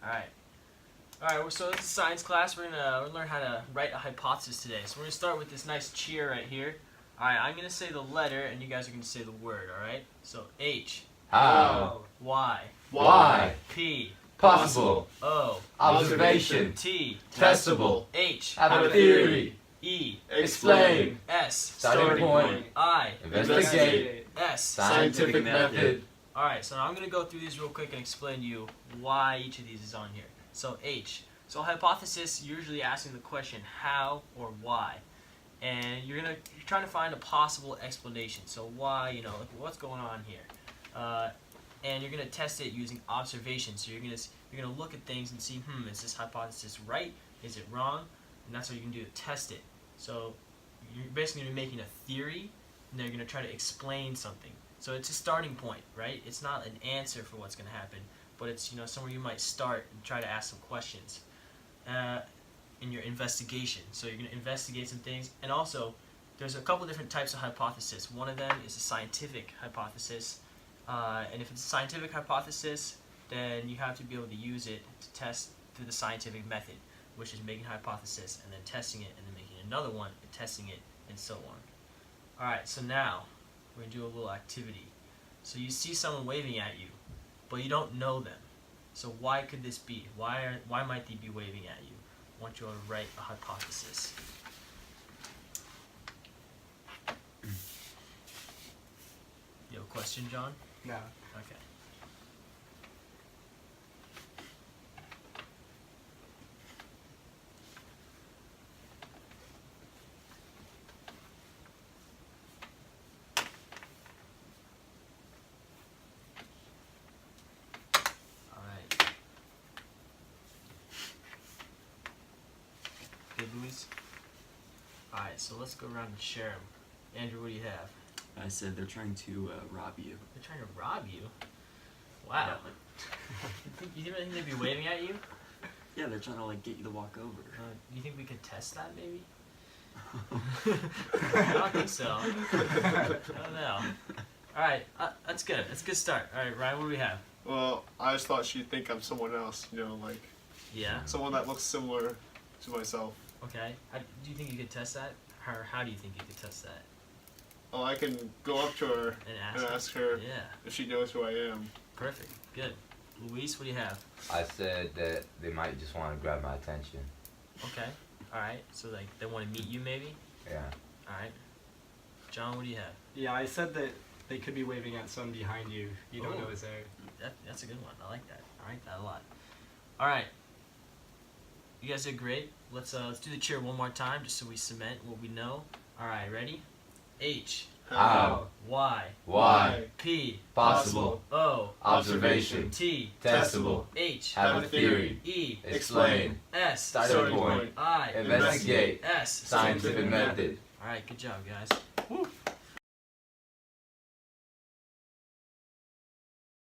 Alright. Alright, so this is science class. We're gonna learn how to write a hypothesis today. So we're gonna start with this nice cheer right here. Alright, I'm gonna say the letter and you guys are gonna say the word, alright? So H. How? Y. Why? P. Possible. O. Observation. T. Testable. H. Have a theory. E. Explain. S. Starting point. I. Investigate. S. Scientific method. Alright, so now I'm going to go through these real quick and explain to you why each of these is on here. So H. So hypothesis, you're usually asking the question how or why. And you're trying to find a possible explanation. So why, like what's going on here? And you're going to test it using observation. So you're going to look at things and see, is this hypothesis right? Is it wrong? And that's what you can do to test it. So you're basically going to be making a theory, and then you're going to try to explain something. So it's a starting point, right? It's not an answer for what's going to happen, but it's somewhere you might start and try to ask some questions in your investigation. So you're going to investigate some things, and also there's a couple different types of hypothesis. One of them is a scientific hypothesis, and if it's a scientific hypothesis, then you have to be able to use it to test through the scientific method, which is making a hypothesis and then testing it and then making another one and testing it and so on. Alright, so now we're going to do a little activity. So you see someone waving at you, but you don't know them. So why could this be? Why might they be waving at you? I want you all to write a hypothesis. You have a question, John? No. Okay. Good, Luis? Alright, so let's go around and share them. Andrew, what do you have? I said they're trying to rob you. They're trying to rob you? Wow. You really think they'd be waving at you? Yeah, they're trying to like get you to walk over. Do you think we could test that maybe? I don't think so. I don't know. Alright, that's good. That's a good start. Alright, Ryan, what do we have? Well, I just thought she'd think I'm someone else, Yeah? someone that looks similar to myself. Okay. Do you think you could test that? Or how do you think you could test that? Oh, I can go up to her And ask her Yeah. if she knows who I am. Perfect. Good. Luis, what do you have? I said that they might just want to grab my attention. Okay. Alright. So like they want to meet you maybe? Yeah. Alright. John, what do you have? Yeah, I said that they could be waving at someone behind you. You don't know is there. That's a good one. I like that. I like that a lot. Alright. You guys did great. Let's do the cheer one more time just so we cement what we know. Alright, ready? H. How? Y. Why? P. Possible. O. Observation. T. Testable. H. Have a theory. E. Explain. S. Starting point. I. Investigate. S. Scientific method. Alright, good job, guys.